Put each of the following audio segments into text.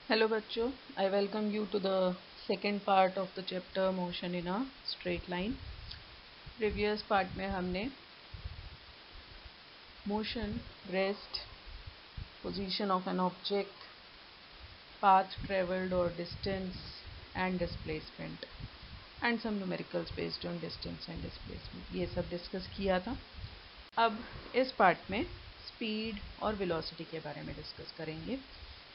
Hello बच्चों, I welcome you to the second part of the chapter motion in a straight line. Previous part में हमने motion, rest, position of an object, path traveled or distance and displacement and some numericals based on distance and displacement ये सब discuss किया था. अब इस part में speed और वेलोसिटी के बारे में डिस्कस करेंगे.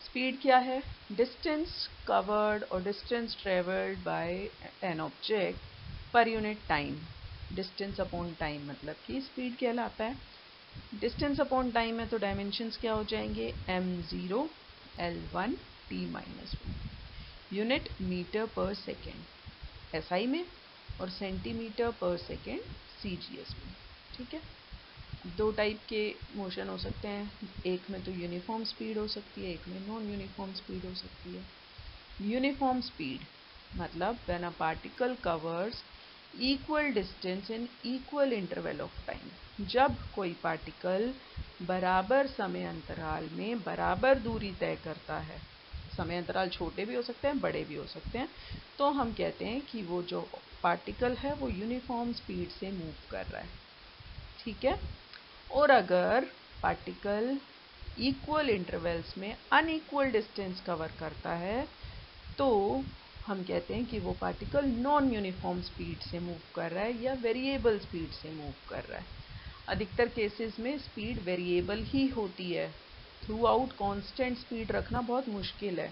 स्पीड क्या है? डिस्टेंस कवर्ड और distance travelled by an object per unit time. Distance upon time मतलब कि स्पीड कहलाता है. डिस्टेंस अपॉन टाइम है तो डायमेंशंस क्या हो जाएंगे? m0 l1 t-1. Unit meter per second SI में और सेंटीमीटर पर सेकेंड CGS में. ठीक है. दो टाइप के मोशन हो सकते हैं. एक में तो यूनिफॉर्म स्पीड हो सकती है, एक में नॉन यूनिफॉर्म स्पीड हो सकती है. यूनिफॉर्म स्पीड मतलब when a particle covers equal distance in equal interval of time. जब कोई पार्टिकल बराबर समय अंतराल में बराबर दूरी तय करता है. समय अंतराल छोटे भी हो सकते हैं, बड़े भी हो सकते हैं, तो हम कहते हैं कि वो जो पार्टिकल है वो यूनिफॉर्म स्पीड से मूव कर रहा है. ठीक है. और अगर पार्टिकल इक्वल इंटरवल्स में अनइक्वल डिस्टेंस कवर करता है तो हम कहते हैं कि वो पार्टिकल नॉन यूनिफॉर्म स्पीड से मूव कर रहा है या वेरिएबल स्पीड से मूव कर रहा है. अधिकतर केसेस में स्पीड वेरिएबल ही होती है. थ्रू आउट कांस्टेंट स्पीड रखना बहुत मुश्किल है.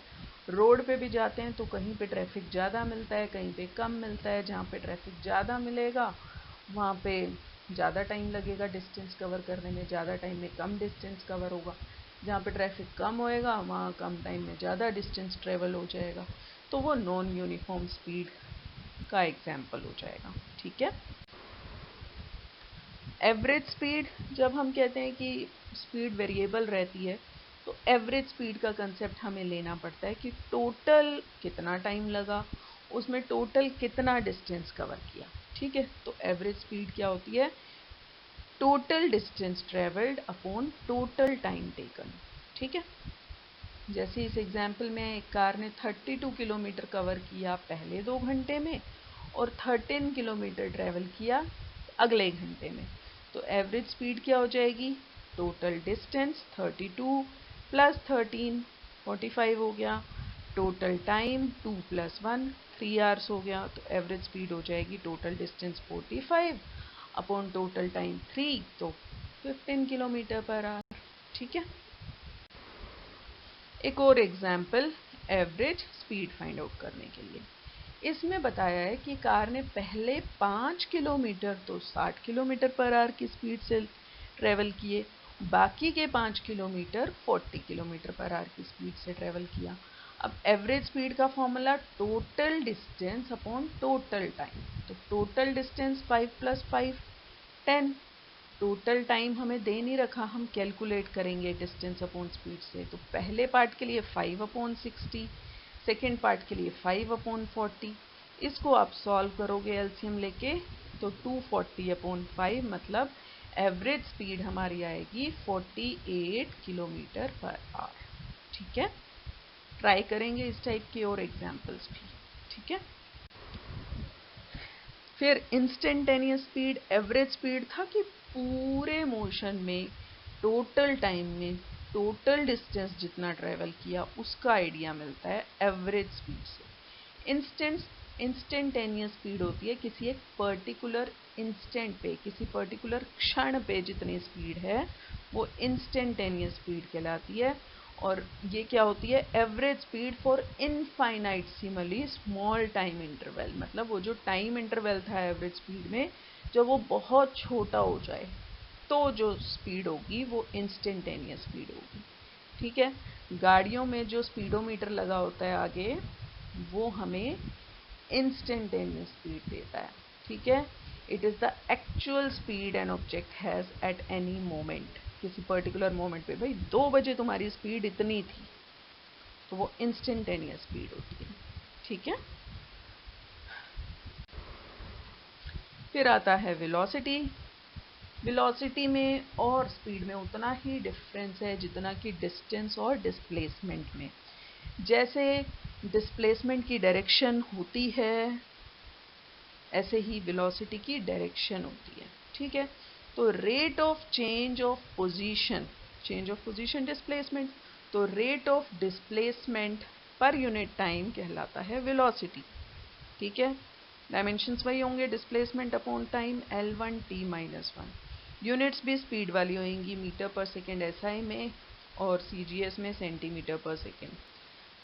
रोड पे भी जाते हैं तो कहीं पे ट्रैफिक ज़्यादा मिलता है, कहीं पे कम मिलता है. जहाँ पे ट्रैफिक ज़्यादा मिलेगा वहाँ पे ज़्यादा टाइम लगेगा डिस्टेंस कवर करने में, ज़्यादा टाइम में कम डिस्टेंस कवर होगा. जहाँ पे ट्रैफिक कम होएगा वहाँ कम टाइम में ज़्यादा डिस्टेंस ट्रेवल हो जाएगा. तो वो नॉन यूनिफॉर्म स्पीड का एग्जाम्पल हो जाएगा. ठीक है. एवरेज स्पीड, जब हम कहते हैं कि स्पीड वेरिएबल रहती है तो एवरेज स्पीड का कंसेप्ट हमें लेना पड़ता है कि टोटल कितना टाइम लगा, उसमें टोटल कितना डिस्टेंस कवर किया. ठीक है. तो एवरेज स्पीड क्या होती है? Total distance travelled upon total time taken. ठीक है. जैसे इस एग्जाम्पल में एक कार ने 32 किलोमीटर कवर किया पहले 2 घंटे में और 13 किलोमीटर ट्रेवल किया अगले घंटे में. तो एवरेज स्पीड क्या हो जाएगी? टोटल डिस्टेंस 32 प्लस 13 45 हो गया. टोटल टाइम 2 + 1 3 आवर्स हो गया. तो एवरेज स्पीड हो जाएगी total distance 45 upon total time 3 तो 15 किलोमीटर पर आवर. ठीक है. एक और example average speed find out करने के लिए. इसमें बताया है कि कार ने पहले 5 किलोमीटर तो 60 किलोमीटर पर आवर की स्पीड से ट्रेवल किए, बाकी के 5 किलोमीटर 40 किलोमीटर पर आवर की स्पीड से ट्रेवल किया. अब एवरेज स्पीड का formula total distance upon total time. तो टोटल डिस्टेंस 5 + 5 10. टोटल टाइम हमें दे नहीं रखा, हम कैलकुलेट करेंगे डिस्टेंस अपॉन स्पीड से. तो पहले पार्ट के लिए 5/60, सेकेंड पार्ट के लिए 5/40. इसको आप सॉल्व करोगे एलसीएम लेके तो 240/5 मतलब एवरेज स्पीड हमारी आएगी 48 किलोमीटर पर आवर. ठीक है. ट्राई करेंगे इस टाइप के और एग्जाम्पल्स भी. ठीक है. फिर इंस्टेंटेनियस स्पीड एवरेज स्पीड था कि पूरे मोशन में टोटल टाइम में टोटल डिस्टेंस जितना ट्रेवल किया उसका आइडिया मिलता है एवरेज स्पीड से. इंस्टेंटेनियस स्पीड होती है किसी एक पर्टिकुलर इंस्टेंट पे, किसी पर्टिकुलर क्षण पे जितनी स्पीड है वो इंस्टेंटेनियस स्पीड कहलाती है. और ये क्या होती है? Average speed for infinitesimally small time interval. मतलब वो जो टाइम इंटरवल था एवरेज स्पीड में, जब वो बहुत छोटा हो जाए तो जो स्पीड होगी वो इंस्टेंटेनियस स्पीड होगी. ठीक है. गाड़ियों में जो स्पीडोमीटर लगा होता है आगे, वो हमें इंस्टेंटेनियस स्पीड देता है. ठीक है. It is the actual speed an object has at any moment. किसी पर्टिकुलर मोमेंट पे, भाई 2 बजे तुम्हारी स्पीड इतनी थी, तो वो इंस्टेंटेनियस स्पीड होती है. ठीक है. फिर आता है वेलोसिटी. वेलोसिटी में और स्पीड में उतना ही डिफरेंस है जितना कि डिस्टेंस और डिस्प्लेसमेंट में. जैसे डिस्प्लेसमेंट की डायरेक्शन होती है ऐसे ही वेलोसिटी की डायरेक्शन होती है, ठीक है। तो रेट ऑफ पोजीशन डिस्प्लेसमेंट, तो rate of displacement per unit time कहलाता है वेलोसिटी, ठीक है। डायमेंशंस वही होंगे, displacement upon time L1 t minus 1। Units भी स्पीड वाली होंगी, मीटर पर सेकेंड SI में और CGS में सेंटीमीटर पर सेकेंड।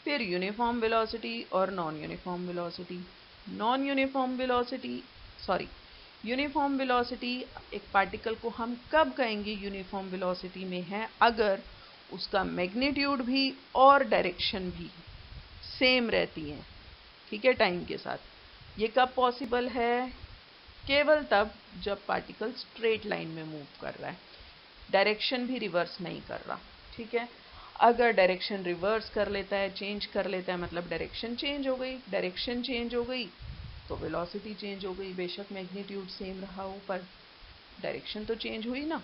फिर यूनिफॉर्म वेलोसिटी और non uniform velocity. Uniform velocity एक पार्टिकल को हम कब कहेंगे यूनिफॉर्म वेलोसिटी में है, अगर उसका मैग्नीट्यूड भी और डायरेक्शन भी सेम रहती हैं, ठीक है, टाइम के साथ। ये कब पॉसिबल है? केवल तब जब पार्टिकल स्ट्रेट लाइन में मूव कर रहा है, डायरेक्शन भी रिवर्स नहीं कर रहा, ठीक है। अगर डायरेक्शन रिवर्स कर लेता है, चेंज कर लेता है, मतलब डायरेक्शन चेंज हो गई, तो वेलोसिटी चेंज हो गई। बेशक मैग्नीट्यूड सेम रहा हो पर डायरेक्शन तो चेंज हुई ना।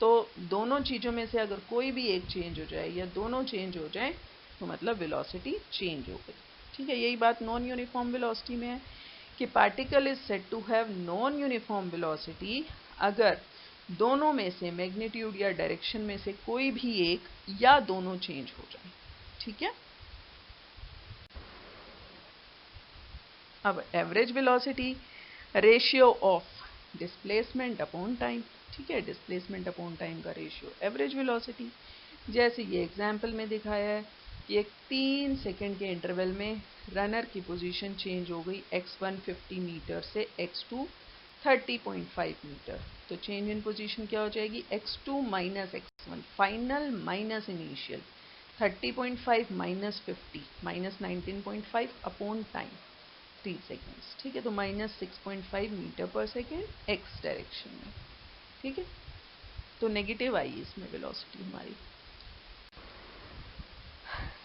तो दोनों चीज़ों में से अगर कोई भी एक चेंज हो जाए या दोनों चेंज हो जाए तो मतलब वेलोसिटी चेंज हो गई, ठीक है। यही बात नॉन यूनिफॉर्म वेलोसिटी में है कि particle is said to have non uniform velocity अगर दोनों में से मैग्नीट्यूड या डायरेक्शन में से कोई भी एक या दोनों चेंज हो जाए, ठीक है। अब average velocity, ratio of displacement upon time, ठीक है। डिस्प्लेसमेंट अपॉन टाइम का रेशियो एवरेज वेलोसिटी। जैसे ये एग्जाम्पल में दिखाया है कि एक 3 सेकेंड के इंटरवल में रनर की पोजीशन चेंज हो गई x1 50 मीटर से x2 30.5 मीटर। तो चेंज इन पोजीशन क्या हो जाएगी? x2 minus x1 final minus initial, 30.5 minus 50 minus 19.5 upon time 3 seconds, ठीक है। तो minus 6.5 metre per second x direction में, ठीक है। तो नेगेटिव आई इसमें वेलोसिटी हमारी।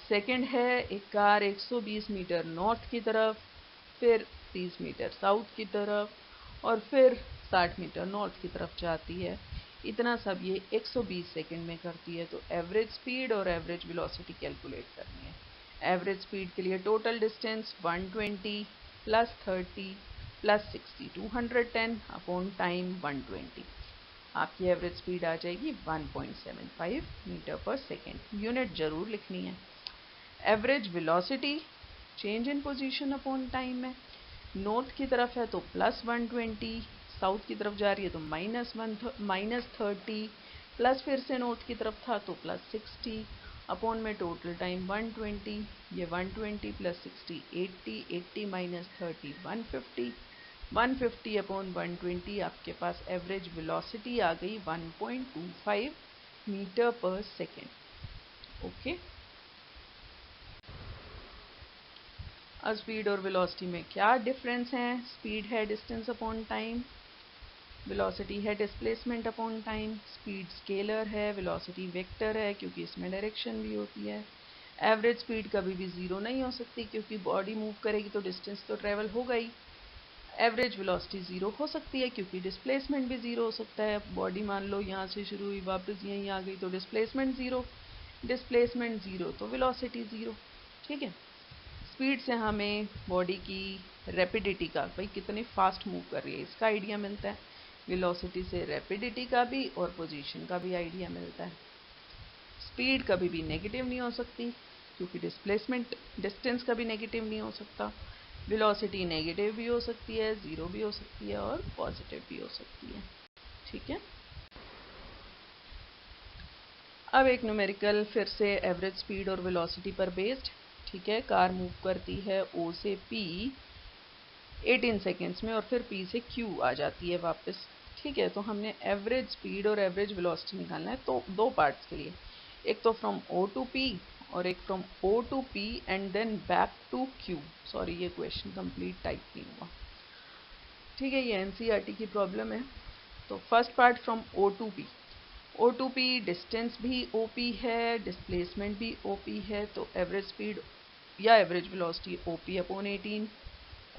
सेकंड है एक कार 120 मीटर नॉर्थ की तरफ, फिर 30 मीटर साउथ की तरफ और फिर 60 मीटर नॉर्थ की तरफ जाती है। इतना सब ये 120 सेकंड में करती है। तो एवरेज स्पीड और एवरेज वेलोसिटी कैलकुलेट करनी है। एवरेज स्पीड के लिए total distance 120 plus 30 plus 60 210 upon time 120। आपकी एवरेज स्पीड आ जाएगी 1.75 मीटर पर सेकेंड। यूनिट जरूर लिखनी है। Average velocity change in position upon time है। नॉर्थ की तरफ है तो प्लस 120, साउथ की तरफ जा रही है तो माइनस 30, प्लस फिर से नॉर्थ की तरफ था तो प्लस 60 अपॉन में टोटल टाइम 120। ये 120 प्लस 60 80, 80 माइनस 30 150, 150 अपॉन 120 आपके पास एवरेज वेलोसिटी आ गई 1.25 मीटर पर सेकेंड। ओके। अब स्पीड और वेलोसिटी में क्या डिफरेंस है? स्पीड है डिस्टेंस अपॉन टाइम, वेलोसिटी है displacement upon time. Speed scalar है, वेलोसिटी वेक्टर है क्योंकि इसमें डायरेक्शन भी होती है। एवरेज स्पीड कभी भी ज़ीरो नहीं हो सकती क्योंकि बॉडी मूव करेगी तो डिस्टेंस तो ट्रेवल होगा ही। एवरेज वेलोसिटी ज़ीरो हो सकती है क्योंकि डिस्प्लेसमेंट भी ज़ीरो हो सकता है। बॉडी मान लो यहाँ से शुरू हुई वापस यहीं आ गई तो डिस्प्लेसमेंट ज़ीरो तो वेलोसिटी ज़ीरो, ठीक है। स्पीड से हमें बॉडी की रैपिडिटी का, भाई कितने फास्ट मूव कर रही है, इसका आइडिया मिलता है। वेलोसिटी से रैपिडिटी का भी और पोजीशन का भी आइडिया मिलता है। स्पीड कभी भी नेगेटिव नहीं हो सकती क्योंकि डिस्प्लेसमेंट डिस्टेंस कभी नेगेटिव नहीं हो सकता। वेलोसिटी नेगेटिव भी हो सकती है, ज़ीरो भी हो सकती है और पॉजिटिव भी हो सकती है, ठीक है। अब एक न्यूमेरिकल फिर से एवरेज स्पीड और वेलोसिटी पर बेस्ड, ठीक है। कार मूव करती है O से P 18 सेकेंड्स में और फिर P से Q आ जाती है वापस, ठीक है। तो हमने एवरेज स्पीड और एवरेज वेलोसिटी निकालना है तो दो पार्ट्स के लिए, एक तो फ्रॉम O टू P और एक from O to P and then back to Q। Sorry ये क्वेश्चन कंप्लीट टाइप नहीं हुआ, ठीक है, ये NCERT की प्रॉब्लम है। तो first part from O to P। O to P distance भी OP है, डिस्प्लेसमेंट भी OP है, तो एवरेज स्पीड या average velocity OP upon 18।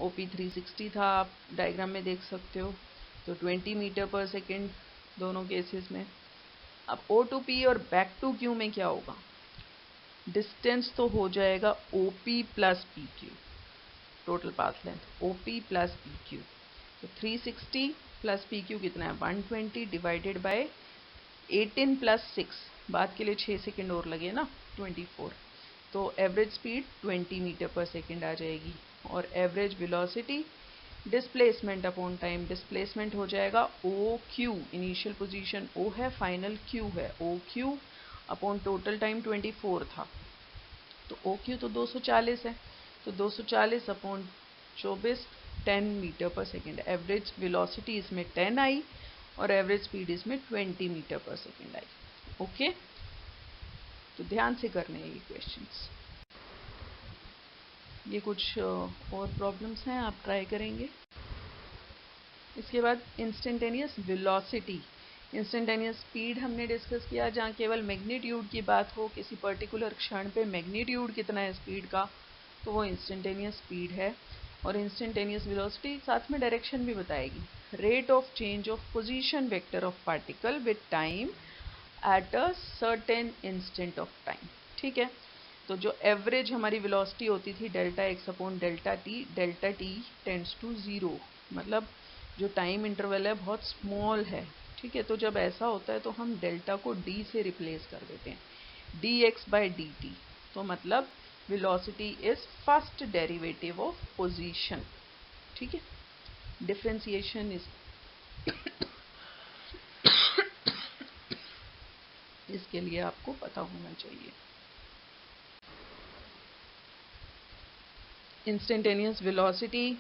OP 360 था, आप डायग्राम में देख सकते हो, तो 20 मीटर पर सेकेंड दोनों केसेस में। अब O टू P और बैक टू Q में क्या होगा? डिस्टेंस तो हो जाएगा OP plus PQ, total path length OP plus PQ। तो 360 प्लस PQ कितना है 120 डिवाइडेड बाय 18 प्लस 6, बाद के लिए 6 सेकेंड और लगे ना 24, तो average speed 20 metre per second आ जाएगी। और average velocity displacement upon time, displacement हो जाएगा OQ, इनिशियल पोजीशन O है, फाइनल Q है, OQ अपॉन टोटल टाइम 24 था, तो OQ तो 240 है, तो 240 upon 24 10 metre per second. Average velocity इसमें 10 आई और एवरेज स्पीड इसमें 20 metre per second I. Okay, तो ध्यान से करने हैं ये क्वेश्चंस। ये कुछ और प्रॉब्लम्स हैं, आप ट्राई करेंगे। इसके बाद इंस्टेंटेनियस वेलोसिटी, इंस्टेंटेनियस स्पीड हमने डिस्कस किया, जहाँ केवल मैग्नीट्यूड की बात हो, किसी पर्टिकुलर क्षण पे मैग्नीट्यूड कितना है स्पीड का, तो वो इंस्टेंटेनियस स्पीड है। और इंस्टेंटेनियस वेलोसिटी साथ में डायरेक्शन भी बताएगी। Rate of change of position vector of particle with time at a certain instant of time. ठीक है, तो जो एवरेज हमारी वेलोसिटी होती थी delta x upon delta t tends to 0, मतलब जो टाइम इंटरवल है बहुत स्मॉल है। ठीक है, तो जब ऐसा होता है तो हम डेल्टा को डी से रिप्लेस कर देते हैं, dx बाई dt, तो मतलब velocity is first derivative of position. ठीक है, डिफरेंशिएशन इज इसके लिए आपको पता होना चाहिए। इंस्टेंटेनियस वेलोसिटी,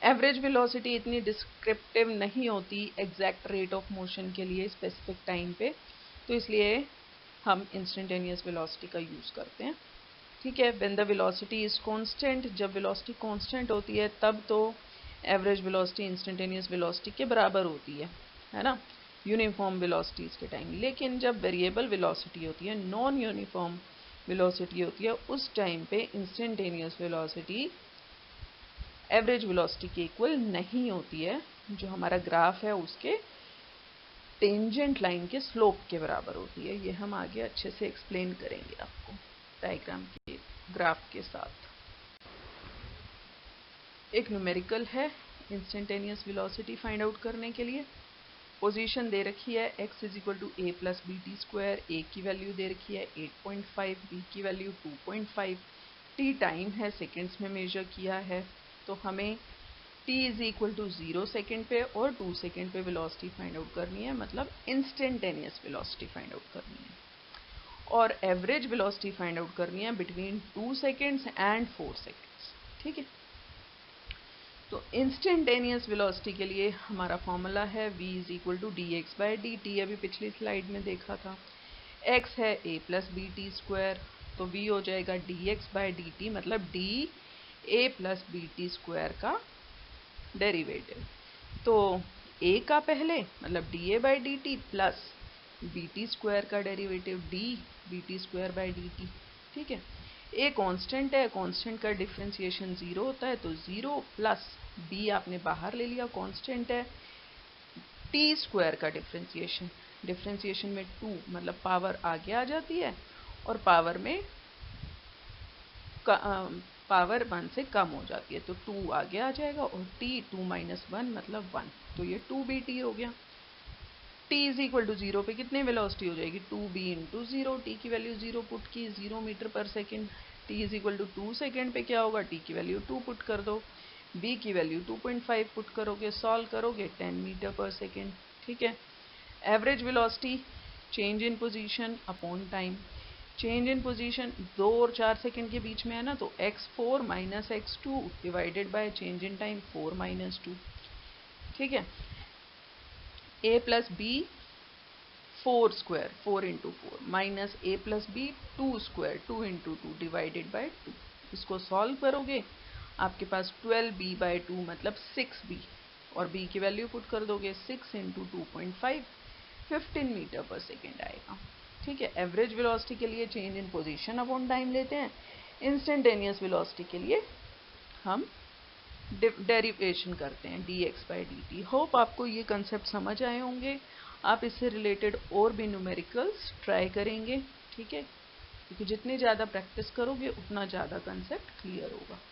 एवरेज वेलोसिटी इतनी डिस्क्रिप्टिव नहीं होती एग्जैक्ट रेट ऑफ मोशन के लिए स्पेसिफिक टाइम पे, तो इसलिए हम इंस्टेंटेनियस वेलोसिटी का यूज़ करते हैं। ठीक है, when the velocity is constant, जब वेलोसिटी कांस्टेंट होती है तब तो एवरेज वेलोसिटी इंस्टेंटेनियस वेलोसिटी के बराबर होती है ना, यूनिफॉर्म वेलोसिटीज के टाइम। लेकिन जब वेरिएबल वेलोसिटी होती है, नॉन यूनिफॉर्म वेलोसिटी होती है, उस टाइम पे इंस्टेंटेनियस वेलोसिटी एवरेज वेलोसिटी के इक्वल नहीं होती है, जो हमारा ग्राफ है उसके टेंजेंट लाइन के स्लोप के बराबर होती है। ये हम आगे अच्छे से एक्सप्लेन करेंगे आपको डायग्राम के ग्राफ के साथ। एक न्यूमेरिकल है इंस्टेंटेनियस वेलोसिटी फाइंड आउट करने के लिए। पोजीशन दे रखी है x is equal to a plus B T square, a की वैल्यू दे रखी है 8.5, b की वैल्यू 2.5, t टाइम है, सेकेंड्स में मेजर किया है, तो हमें t is equal to 0 second पे और 2 सेकेंड पे वेलोसिटी फाइंड आउट करनी है, मतलब इंस्टेंटेनियस वेलोसिटी फाइंड आउट करनी है। और एवरेज वेलोसिटी फाइंड आउट करनी है बिटवीन 2 सेकेंड्स एंड 4 सेकेंड्स। ठीक है, तो इंस्टेंटेनियस वेलोसिटी के लिए हमारा फॉर्मूला है v is equal to D X by D T, अभी पिछली स्लाइड में देखा था। x है a plus B T square, तो v हो जाएगा D X by D T, मतलब D A plus B T square का डेरिवेटिव। तो a का पहले मतलब D A by D T plus B T square का derivative D B T square by D T. ठीक है, a कांस्टेंट है, कांस्टेंट का डिफरेंशिएशन 0 होता है, तो 0 प्लस b आपने बाहर ले लिया, कांस्टेंट है, t स्क्वायर का डिफरेंशिएशन, डिफरेंशिएशन में 2 मतलब पावर आगे आ जाती है और पावर में पावर 1 से कम हो जाती है, तो 2 आगे आ जाएगा और t 2 माइनस 1 मतलब 1, तो ये 2bt हो गया। t इज इक्वल टू 0 पे कितनी वेलोसिटी हो जाएगी 2b इंटू 0, t की वैल्यू 0 पुट की, 0 meter per second. t is equal to 2 second पे क्या होगा, t की वैल्यू 2 पुट कर दो, b की वैल्यू 2.5 पुट करोगे, सॉल्व करोगे 10 मीटर पर सेकेंड। ठीक है, average velocity change in position upon time, change in position 2 और 4 सेकेंड के बीच में है ना, तो x4 minus x2 divided by change in time 4 minus 2। ठीक है, a plus b 4 square 4 into 4 minus a plus b 2 square 2 into 2 divided by 2। इसको solve करोगे आपके पास 12b बाई 2 मतलब 6b, और b की वैल्यू पुट कर दोगे 6 इंटू 2.5 15 मीटर पर सेकेंड आएगा। ठीक है, एवरेज वेलोसिटी के लिए change in position upon time लेते हैं, इंस्टेंटेनियस वेलोसिटी के लिए हम डेरिवेशन करते हैं dx बाई dt। होप आपको ये कंसेप्ट समझ आए होंगे, आप इससे रिलेटेड और भी न्यूमेरिकल्स ट्राई करेंगे। ठीक है, क्योंकि जितनी ज़्यादा प्रैक्टिस करोगे उतना ज़्यादा कंसेप्ट क्लियर होगा।